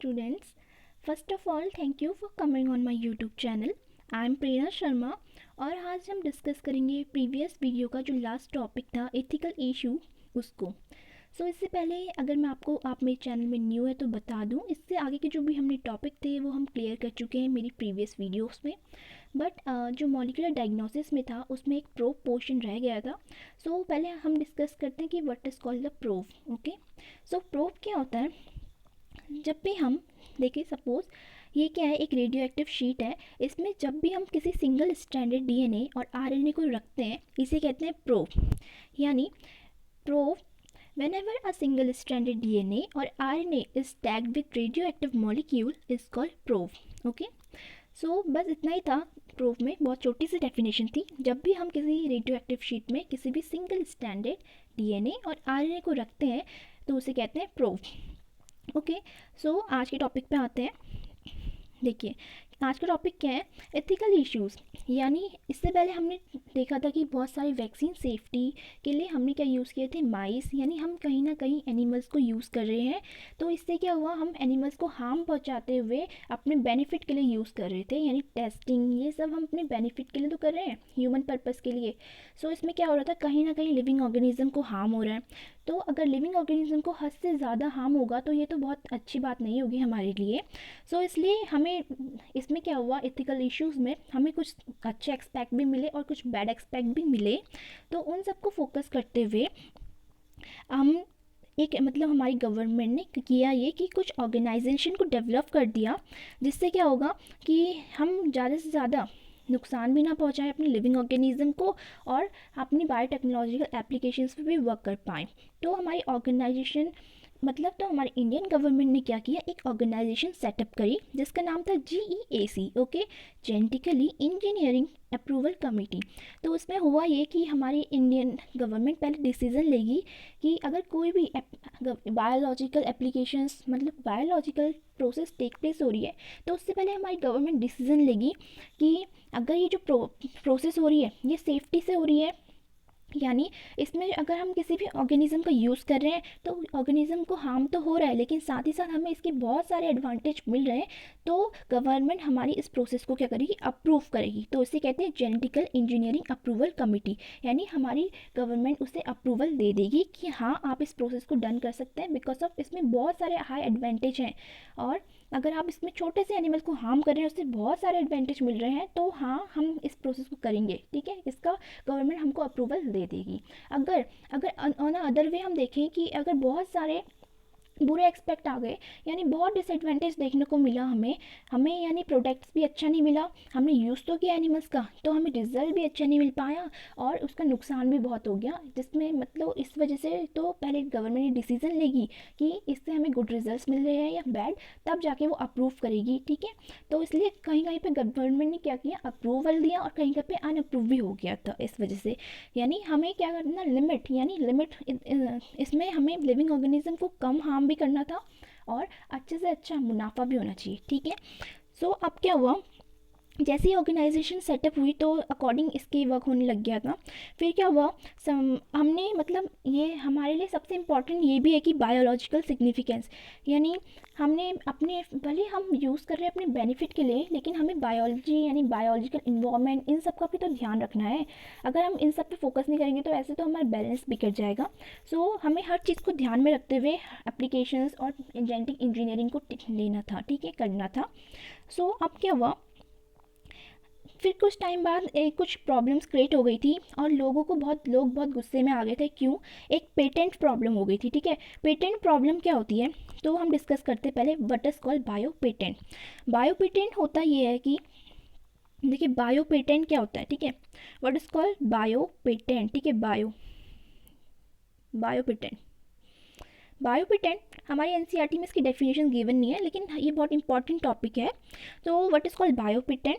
students. First of all, thank you for coming on my YouTube channel. I am प्रेरणा शर्मा और आज हम discuss करेंगे previous video का जो लास्ट टॉपिक था एथिकल इशू उसको। इससे पहले अगर मैं आपको आप मेरे चैनल में न्यू है तो बता दूं, इससे आगे के जो भी हमने टॉपिक थे वो हम क्लियर कर चुके हैं मेरी प्रीवियस वीडियोस में। बट जो मॉलिक्यूलर डायग्नोसिस में था उसमें एक प्रोब पोर्शन रह गया था। पहले हम डिस्कस करते हैं कि what is called the probe. Okay, probe क्या होता है? जब भी हम देखिए, सपोज़ ये क्या है, एक रेडियो एक्टिव शीट है। इसमें जब भी हम किसी सिंगल स्ट्रैंडेड डीएनए और आरएनए को रखते हैं, इसे कहते हैं प्रोब। यानी probe whenever a single stranded DNA or RNA is tagged with radioactive molecule is called probe. Okay, बस इतना ही था। प्रोब में बहुत छोटी सी डेफिनेशन थी। जब भी हम किसी रेडियो एक्टिव शीट में किसी भी सिंगल स्टैंडर्ड डीएनए और आरएनए को रखते हैं तो उसे कहते हैं प्रोब। ओके, आज के टॉपिक पे आते हैं। देखिए, आज का टॉपिक क्या है? Ethical issues. यानी इससे पहले हमने देखा था कि बहुत सारी वैक्सीन सेफ्टी के लिए हमने क्या यूज़ किए थे? माइस। यानी हम कहीं ना कहीं एनिमल्स को यूज़ कर रहे हैं, तो इससे क्या हुआ, हम एनिमल्स को हार्म पहुंचाते हुए अपने बेनिफिट के लिए यूज़ कर रहे थे। यानी टेस्टिंग, ये सब हम अपने बेनिफिट के लिए तो कर रहे हैं, ह्यूमन पर्पज़ के लिए। इसमें क्या हो रहा था, कहीं ना कहीं लिविंग ऑर्गेनिज्म को हार्म हो रहा है। तो अगर लिविंग ऑर्गेनिज्म को हद से ज़्यादा हार्म होगा तो ये तो बहुत अच्छी बात नहीं होगी हमारे लिए। इसलिए हमें इसमें क्या हुआ, एथिकल इश्यूज़ में हमें कुछ अच्छे एक्सपेक्ट भी मिले और कुछ बैड एक्सपेक्ट भी मिले। तो उन सबको फोकस करते हुए हम एक हमारी गवर्नमेंट ने किया ये कि कुछ ऑर्गेनाइजेशन को डेवलप कर दिया, जिससे क्या होगा कि हम ज़्यादा से ज़्यादा नुकसान भी ना पहुंचाएं अपने लिविंग ऑर्गेनिज्म को और अपनी बायोटेक्नोलॉजिकल एप्लीकेशंस पे भी वर्क कर पाएँ। तो हमारी ऑर्गेनाइजेशन तो हमारी इंडियन गवर्नमेंट ने क्या किया, एक ऑर्गेनाइजेशन सेटअप करी जिसका नाम था GEAC। Okay, genetically engineering approval committee. तो उसमें हुआ ये कि हमारी इंडियन गवर्नमेंट पहले डिसीज़न लेगी कि अगर कोई भी biological applications biological process take place हो रही है, तो उससे पहले हमारी गवर्नमेंट डिसीज़न लेगी कि अगर ये जो प्रोसेस हो रही है ये सेफ्टी से हो रही है। यानी इसमें अगर हम किसी भी ऑर्गेनिज्म का यूज़ कर रहे हैं तो ऑर्गेनिज्म को हार्म तो हो रहा है, लेकिन साथ ही साथ हमें इसके बहुत सारे एडवांटेज मिल रहे हैं। तो गवर्नमेंट हमारी इस प्रोसेस को क्या करेगी, अप्रूव करेगी। तो इसे कहते हैं जेनेटिकल इंजीनियरिंग अप्रूवल कमेटी। यानी हमारी गवर्नमेंट उसे अप्रूवल दे देगी कि हाँ, आप इस प्रोसेस को डन कर सकते हैं, बिकॉज ऑफ इसमें बहुत सारे हाई एडवांटेज हैं। और अगर आप इसमें छोटे से एनिमल को हार्म कर रहे हैं, उससे बहुत सारे एडवांटेज मिल रहे हैं, तो हाँ, हम इस प्रोसेस को करेंगे। ठीक है, इसका गवर्नमेंट हमको अप्रूवल दे देगी। अगर अगर ऑन अदर वे हम देखें कि अगर बहुत सारे बुरे एक्सपेक्ट आ गए, यानी बहुत डिसएडवांटेज देखने को मिला हमें यानी प्रोडक्ट्स भी अच्छा नहीं मिला, हमने यूज़ तो किया एनिमल्स का, तो हमें रिजल्ट भी अच्छा नहीं मिल पाया और उसका नुकसान भी बहुत हो गया, जिसमें इस वजह से तो पहले गवर्नमेंट ने डिसीज़न लेगी कि इससे हमें गुड रिजल्ट्स मिल रहे हैं या बैड, तब जाके वो अप्रूव करेगी। ठीक है, तो इसलिए कहीं कहीं पे गवर्नमेंट ने क्या किया, अप्रूवल दिया और कहीं कहीं पे अनअप्रूव भी हो गया था इस वजह से। यानी हमें क्या करना, लिमिट इसमें हमें लिविंग ऑर्गेनिज्म को कम हार्म भी करना था और अच्छे से अच्छा मुनाफा भी होना चाहिए। ठीक है, अब क्या हुआ, जैसे ही ऑर्गेनाइजेशन सेटअप हुई तो अकॉर्डिंग इसके वर्क होने लग गया था। फिर क्या हुआ, हमने ये हमारे लिए सबसे इम्पॉर्टेंट ये भी है कि बायोलॉजिकल सिग्निफिकेंस। यानी हमने अपने भले हम यूज़ कर रहे हैं अपने बेनिफिट के लिए, लेकिन हमें बायोलॉजी यानी बायोलॉजिकल इन्वायरमेंट इन सब का भी तो ध्यान रखना है। अगर हम इन सब पे फोकस नहीं करेंगे तो ऐसे तो हमारा बैलेंस बिगड़ जाएगा। हमें हर चीज़ को ध्यान में रखते हुए एप्लीकेशंस और जेनेटिक इंजीनियरिंग को लेना था। ठीक है, करना था। अब क्या हुआ, फिर कुछ टाइम बाद कुछ प्रॉब्लम्स क्रिएट हो गई थी और लोग बहुत गुस्से में आ गए थे। क्यों? एक पेटेंट प्रॉब्लम हो गई थी। ठीक है, पेटेंट प्रॉब्लम क्या होती है तो हम डिस्कस करते पहले what is called bio patent. Bio patent होता ये है कि देखिए, बायो पेटेंट क्या होता है? ठीक है, what is called bio patent. ठीक है, बायो पेटेंट हमारी एनसीईआरटी में इसकी डेफिनेशन गिवन नहीं है, लेकिन ये बहुत इंपॉर्टेंट टॉपिक है। तो what is called bio patent?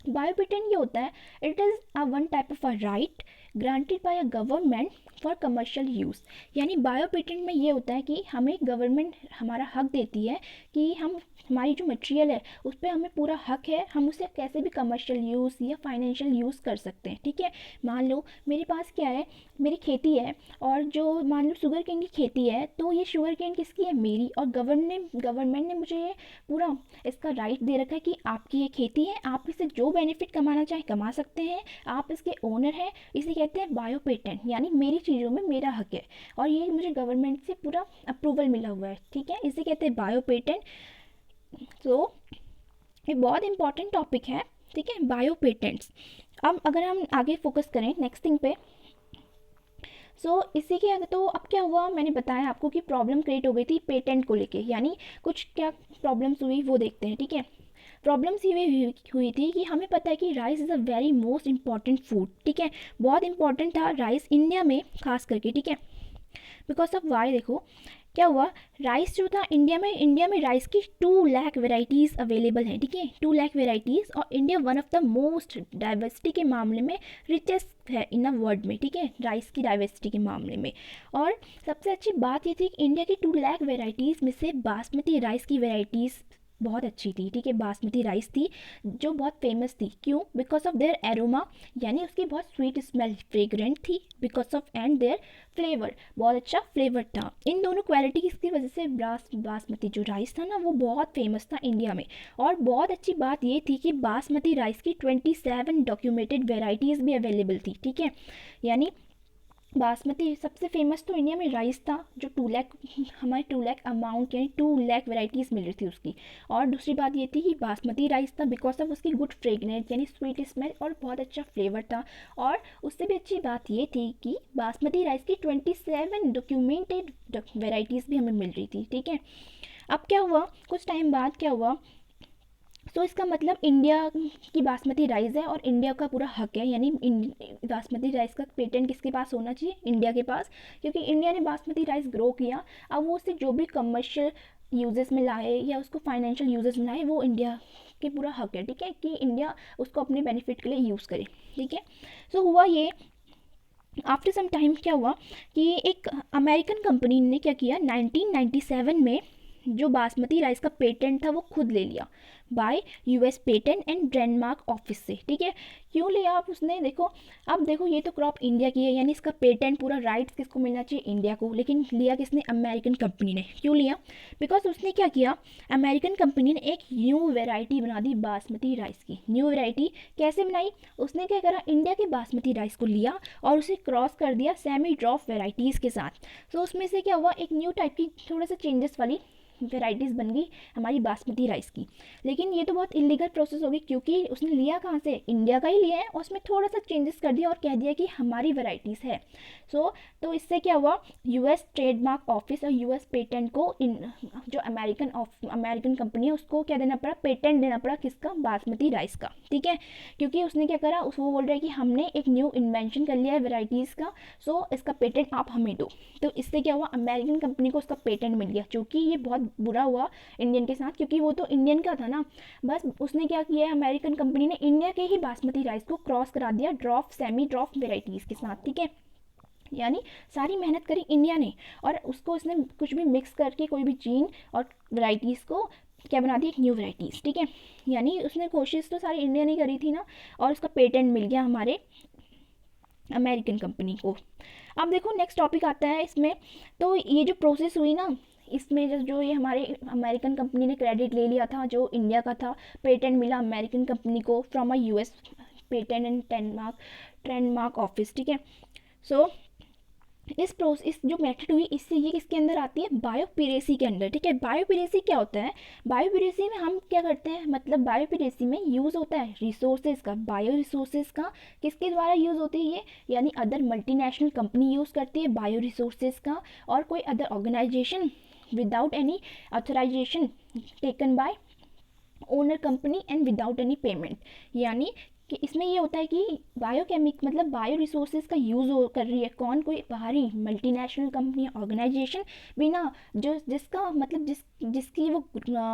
Bio patent ये होता है, it is a one type of a right granted by a government for commercial use. यानी बायो पेटेंट में ये होता है कि हमें गवर्नमेंट हमारा हक देती है कि हम हमारी जो मटेरियल है उस पर हमें पूरा हक है, हम उसे कैसे भी कमर्शियल यूज़ या फाइनेंशियल यूज़ कर सकते हैं। ठीक है, मान लो मेरे पास क्या है, मेरी खेती है, और जो मान लो शुगर केन की खेती है, तो ये शुगर केन किसकी है, मेरी, और गवर्नमेंट ने मुझे ये पूरा इसका राइट दे रखा है कि आपकी ये खेती है, आप इससे जो बेनिफिट कमाना चाहें कमा सकते हैं, आप इसके ओनर हैं। इसे कहते हैं बायो पेटेंट, यानी मेरी चीज़ों में मेरा हक है और ये मुझे गवर्नमेंट से पूरा अप्रूवल मिला हुआ है। ठीक है, इसे कहते हैं बायो पेटेंट। तो ये बहुत इंपॉर्टेंट टॉपिक है। ठीक है, बायो पेटेंट्स। अब अगर हम आगे फोकस करें नेक्स्ट थिंग पे, इसी के आगे तो अब क्या हुआ, मैंने बताया आपको कि प्रॉब्लम क्रिएट हो गई थी पेटेंट को लेके, यानी कुछ क्या प्रॉब्लम्स हुई वो देखते हैं। ठीक है, प्रॉब्लम्स ये हुई थी कि हमें पता है कि rice is a very most important food. ठीक है, बहुत इंपॉर्टेंट था राइस इंडिया में खास करके। ठीक है, बिकॉज ऑफ वाई, देखो क्या हुआ, राइस जो था इंडिया में राइस की 2 लाख वेराइटीज़ अवेलेबल हैं। ठीक है, 2 लाख वेराइटीज़, और India one of the most diversity के मामले में रिचेस्ट है इन द वर्ल्ड में। ठीक है, राइस की डाइवर्सिटी के मामले में। और सबसे अच्छी बात ये थी कि इंडिया की 2 लाख वेराइटीज़ में से बासमती राइस की वेराइटीज़ बहुत अच्छी थी। ठीक है, बासमती राइस थी जो बहुत फेमस थी। क्यों? बिकॉज ऑफ देयर एरोमा, यानी उसकी बहुत स्वीट स्मेल, फ्रेग्रेंट थी, because of and their flavour, बहुत अच्छा फ्लेवर था। इन दोनों क्वालिटीज़ की वजह से बासमती जो राइस था ना वो बहुत फेमस था इंडिया में। और बहुत अच्छी बात ये थी कि बासमती राइस की 27 डॉक्यूमेंटेड वेराइटीज़ भी अवेलेबल थी। ठीक है, यानी बासमती सबसे फेमस तो इंडिया में राइस था जो 2 लाख, हमारे 2 लाख अमाउंट यानी 2 लाख वेराइटीज़ मिल रही थी उसकी। और दूसरी बात ये थी कि बासमती राइस था बिकॉज ऑफ उसकी गुड फ्रेगनेंस यानी स्वीट स्मेल और बहुत अच्छा फ्लेवर था। और उससे भी अच्छी बात ये थी कि बासमती राइस की 27 डॉक्यूमेंटेड वेराइटीज़ भी हमें मिल रही थी। ठीक है, अब क्या हुआ, कुछ टाइम बाद क्या हुआ, तो इसका मतलब इंडिया की बासमती राइस है और इंडिया का पूरा हक है, यानी बासमती राइस का पेटेंट किसके पास होना चाहिए, इंडिया के पास, क्योंकि इंडिया ने बासमती राइस ग्रो किया। अब वो उसे जो भी कमर्शियल यूजेस में लाए या उसको फाइनेंशियल यूजेस में लाए, वो इंडिया के पूरा हक है। ठीक है, कि इंडिया उसको अपने बेनिफिट के लिए यूज़ करे। ठीक है, हुआ ये, आफ्टर सम टाइम क्या हुआ कि एक अमेरिकन कंपनी ने क्या किया, 1997 में जो बासमती राइस का पेटेंट था वो खुद ले लिया bye US patent and trademark office से। ठीक है, क्यों लिया आप उसने, देखो अब देखो ये तो क्रॉप इंडिया की है, यानी इसका पेटेंट पूरा राइट्स किसको मिलना चाहिए, इंडिया को, लेकिन लिया किसने, अमेरिकन कंपनी ने। क्यों लिया? बिकॉज उसने क्या किया, अमेरिकन कंपनी ने एक न्यू वेराइटी बना दी बासमती राइस की। न्यू वेराइटी कैसे बनाई, उसने क्या करा, इंडिया के बासमती राइस को लिया और उसे क्रॉस कर दिया सेमी ड्रॉप वेराइटीज़ के साथ। उसमें से क्या हुआ, एक न्यू टाइप की थोड़ा सा चेंजेस वाली वेराइटीज़ बन गई हमारी बासमती राइस की। लेकिन ये तो बहुत इलीगल प्रोसेस होगी क्योंकि उसने लिया कहाँ से, इंडिया का ही लिया है, और उसमें थोड़ा सा चेंजेस कर दिया और कह दिया कि हमारी वेराइटीज़ है। तो इससे क्या हुआ, यूएस ट्रेडमार्क ऑफिस और यूएस पेटेंट को जो अमेरिकन कंपनी है उसको क्या देना पड़ा, पेटेंट देना पड़ा, किसका, बासमती राइस का। ठीक है, क्योंकि उसने क्या करा, वो बोल रहा है कि हमने एक न्यू इन्वेंशन कर लिया है वेराइटीज़ का, इसका पेटेंट आप हमें दो। तो इससे क्या हुआ, अमेरिकन कंपनी को उसका पेटेंट मिल गया, जो कि ये बहुत बुरा हुआ इंडियन के साथ, क्योंकि वो तो इंडियन का था ना। बस उसने क्या किया है, अमेरिकन कंपनी ने इंडिया के ही बासमती राइस को क्रॉस करा दिया सेमी ड्रॉप वेराइटीज़ के साथ। ठीक है, यानी सारी मेहनत करी इंडिया ने और उसको इसने कुछ भी मिक्स करके कोई भी जीन और वैरायटीज़ को क्या बना दी, एक न्यू वैरायटीज़। ठीक है, यानी उसने कोशिश तो सारी इंडिया ने करी थी ना, और उसका पेटेंट मिल गया हमारे अमेरिकन कंपनी को। अब देखो नेक्स्ट टॉपिक आता है इसमें, तो ये जो प्रोसेस हुई ना, इसमें जो ये हमारे अमेरिकन कंपनी ने क्रेडिट ले लिया था जो इंडिया का था, पेटेंट मिला अमेरिकन कंपनी को from a US patent and trademark office. ठीक है, इस जो मेथड हुई इससे ये किसके अंदर आती है, बायोपिरेसी के अंदर। ठीक है, बायोपिरेसी क्या होता है, बायोपिरेसी में हम क्या करते हैं, मतलब बायोपिरेसी में यूज़ होता है रिसोर्सेज का, बायो रिसोर्सेज का। किसके द्वारा यूज़ होती है ये, यानी अदर मल्टीनेशनल कंपनी यूज़ करती है बायो रिसोर्सेज का, और कोई other organisation without any authorisation taken by owner company and without any payment. यानी कि इसमें ये होता है कि मतलब बायो रिसोर्सेज का यूज़ कर रही है कौन, कोई बाहरी मल्टीनेशनल कंपनी ऑर्गेनाइजेशन, बिना जो जिसका मतलब जिसकी वो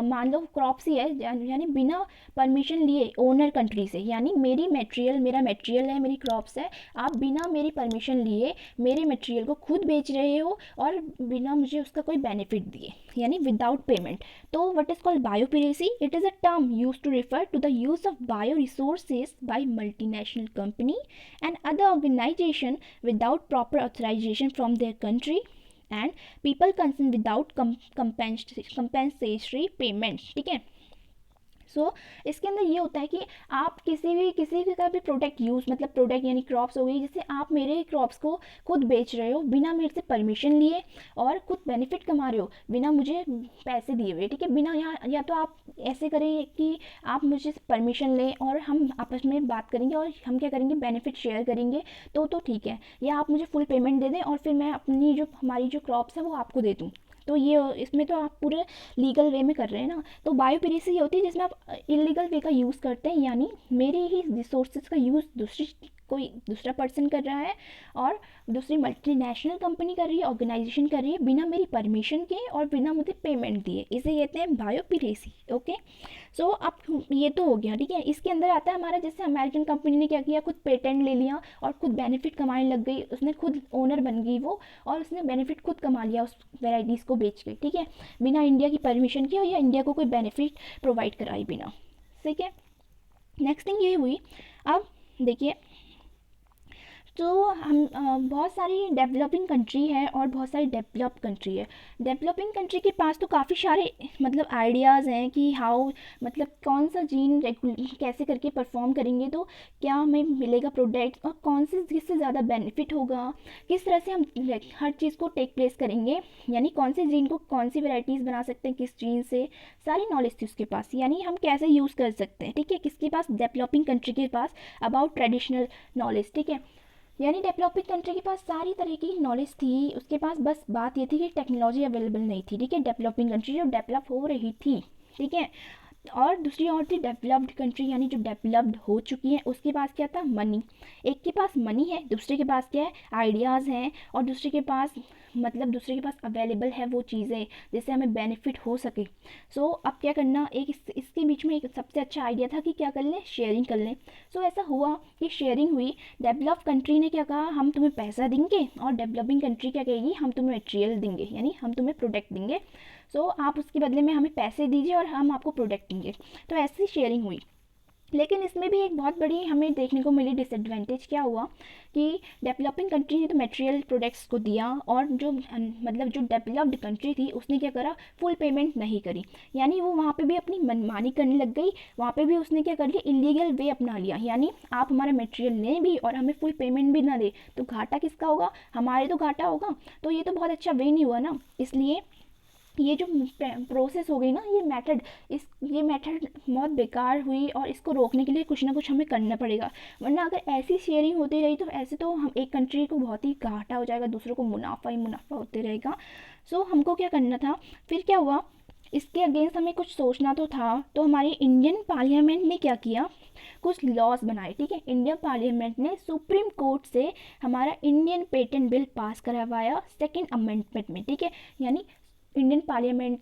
मान लो क्रॉप्स ही है, यानी बिना परमिशन लिए ओनर कंट्री से, यानी मेरा मटेरियल है, मेरी क्रॉप्स है, आप बिना मेरी परमिशन लिए मेरे मटेरियल को खुद बेच रहे हो और बिना मुझे उसका कोई बेनिफिट दिए, यानी विदाउट पेमेंट। तो what is called biopiracy? It is a term use to refer to the use of bio resources by multinational company and other organization without proper authorization from their country and people concerned without compensatory payment। ठीक है, इसके अंदर ये होता है कि आप किसी का भी प्रोडक्ट यूज़, मतलब प्रोडक्ट यानी क्रॉप्स हो गई, जैसे आप मेरे क्रॉप्स को खुद बेच रहे हो बिना मेरे से परमिशन लिए और खुद बेनिफिट कमा रहे हो बिना मुझे पैसे दिए हुए। ठीक है, बिना या तो आप ऐसे करें कि आप मुझे परमिशन लें और हम आपस में बात करेंगे और हम क्या करेंगे, बेनिफिट शेयर करेंगे, तो ठीक है, या आप मुझे फुल पेमेंट दे दें और फिर मैं हमारी जो क्रॉप्स है वो आपको दे दूँ। तो ये इसमें तो आप पूरे लीगल वे में कर रहे हैं ना। तो बायोपिरेसी होती है जिसमें आप इलीगल वे का यूज़ करते हैं, यानी मेरे ही रिसोर्सेज का यूज़ कोई दूसरा पर्सन कर रहा है और दूसरी मल्टीनेशनल कंपनी कर रही है, ऑर्गेनाइजेशन कर रही है बिना मेरी परमिशन के और बिना मुझे पेमेंट दिए, इसे कहते हैं बायोपिरेसी। ओके, सो अब ये तो हो गया। ठीक है, इसके अंदर आता है हमारा, जैसे अमेरिकन कंपनी ने क्या किया, खुद पेटेंट ले लिया और खुद बेनिफिट कमाने लग गई, उसने खुद ओनर बन गई वो, और उसने बेनिफिट खुद कमा लिया उस वेराइटीज़ को बेच के। ठीक है, बिना इंडिया की परमिशन की या इंडिया को कोई बेनिफिट प्रोवाइड कराई बिना। ठीक है, नेक्स्ट थिंग ये हुई। अब देखिए, तो हम बहुत सारी डेवलपिंग कंट्री है और बहुत सारी डेवलप्ड कंट्री है। डेवलपिंग कंट्री के पास तो काफ़ी सारे मतलब आइडियाज़ हैं कि हाउ, मतलब कौन सा जीन कैसे करके परफॉर्म करेंगे तो क्या हमें मिलेगा प्रोडक्ट, और कौन से जिससे ज़्यादा बेनिफिट होगा, किस तरह से हम हर चीज़ को टेक प्लेस करेंगे, यानी कौन से जीन को कौन सी वेराइटीज़ बना सकते हैं किस जीन से, सारी नॉलेज थी उसके पास, यानी हम कैसे यूज़ कर सकते हैं। ठीक है, किसके पास, डेवलपिंग कंट्री के पास अबाउट ट्रेडिशनल नॉलेज। ठीक है, यानी डेवलपिंग कंट्री के पास सारी तरह की नॉलेज थी उसके पास, बस बात ये थी कि टेक्नोलॉजी अवेलेबल नहीं थी। ठीक है, डेवलपिंग कंट्री जो डेवलप हो रही थी। ठीक है, और दूसरी और थी डेवलप्ड कंट्री, यानी जो डेवलप्ड हो चुकी है उसके पास क्या था, मनी। एक के पास मनी है, दूसरे के पास क्या है, आइडियाज़ हैं, और दूसरे के पास अवेलेबल है वो चीज़ें जिससे हमें बेनिफिट हो सके। अब क्या करना, इसके बीच में एक सबसे अच्छा आइडिया था कि क्या कर लें, शेयरिंग कर लें। ऐसा हुआ कि शेयरिंग हुई। डेवलप कंट्री ने क्या कहा, हम तुम्हें पैसा देंगे, और डेवलपिंग कंट्री क्या कहेगी, हम तुम्हें मटेरियल देंगे, यानी हम तुम्हें प्रोडक्ट देंगे। आप उसके बदले में हमें पैसे दीजिए और हम आपको प्रोडक्ट देंगे। तो ऐसी शेयरिंग हुई। लेकिन इसमें भी एक बहुत बड़ी हमें देखने को मिली डिसएडवांटेज। क्या हुआ कि डेवलपिंग कंट्री ने तो मटेरियल प्रोडक्ट्स को दिया, और जो जो डेवलप्ड कंट्री थी उसने क्या करा, फुल पेमेंट नहीं करी, यानी वो वहाँ पे भी अपनी मनमानी करने लग गई। वहाँ पे भी उसने क्या कर लिया, इलीगल वे अपना लिया, यानी आप हमारा मटेरियल लें भी और हमें फुल पेमेंट भी ना दे तो घाटा किसका होगा, हमारे तो घाटा होगा। तो ये तो बहुत अच्छा वे नहीं हुआ ना। इसलिए ये जो प्रोसेस हो गई ना, ये मेथड बहुत बेकार हुई, और इसको रोकने के लिए कुछ ना कुछ हमें करना पड़ेगा, वरना अगर ऐसी शेयरिंग होती रही तो ऐसे तो हम एक कंट्री को बहुत ही घाटा हो जाएगा, दूसरों को मुनाफा ही मुनाफा होते रहेगा। हमको क्या करना था, फिर क्या हुआ, इसके अगेंस्ट हमें कुछ सोचना तो था। तो हमारी इंडियन पार्लियामेंट ने क्या किया, कुछ लॉज बनाए। ठीक है, इंडियन पार्लियामेंट ने सुप्रीम कोर्ट से हमारा इंडियन पेटेंट बिल पास करवाया सेकेंड अमेंडमेंट में। ठीक है, यानी इंडियन पार्लियामेंट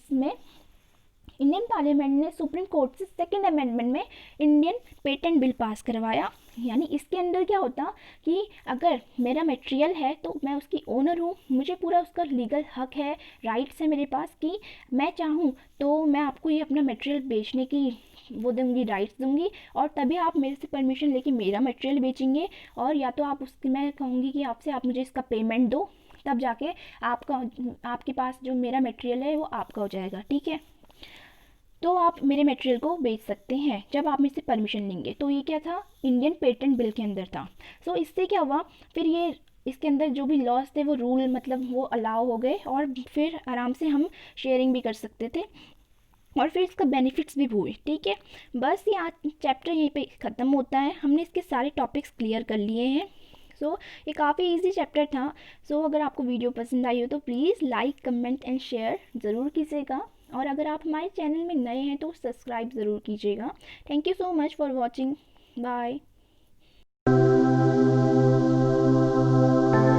ने सुप्रीम कोर्ट से सेकेंड अमेंडमेंट में इंडियन पेटेंट बिल पास करवाया। यानी इसके अंदर क्या होता कि अगर मेरा मटेरियल है तो मैं उसकी ओनर हूँ, मुझे पूरा उसका लीगल हक है, राइट्स है मेरे पास, कि मैं चाहूँ तो मैं आपको ये अपना मटेरियल बेचने की वो दूंगी, राइट्स दूंगी, और तभी आप मेरे से परमिशन लेके मेरा मटेरियल बेचेंगे, और या तो मैं कहूँगी कि आपसे आप मुझे इसका पेमेंट दो, तब जाके आपके पास जो मेरा मटेरियल है वो आपका हो जाएगा। ठीक है, तो आप मेरे मटेरियल को बेच सकते हैं जब आप मेरे से परमिशन लेंगे। तो ये क्या था, इंडियन पेटेंट बिल के अंदर था। इससे क्या हुआ, फिर ये इसके अंदर जो भी लॉज थे वो रूल वो अलाउ हो गए, और फिर आराम से हम शेयरिंग भी कर सकते थे, और फिर इसका बेनिफिट्स भी हुए। ठीक है, बस ये आज चैप्टर यहीं पे ख़त्म होता है। हमने इसके सारे टॉपिक्स क्लियर कर लिए हैं। ये काफ़ी इजी चैप्टर था। अगर आपको वीडियो पसंद आई हो तो please like, comment and share ज़रूर कीजिएगा, और अगर आप हमारे चैनल में नए हैं तो सब्सक्राइब ज़रूर कीजिएगा। Thank you so much for watching. Bye.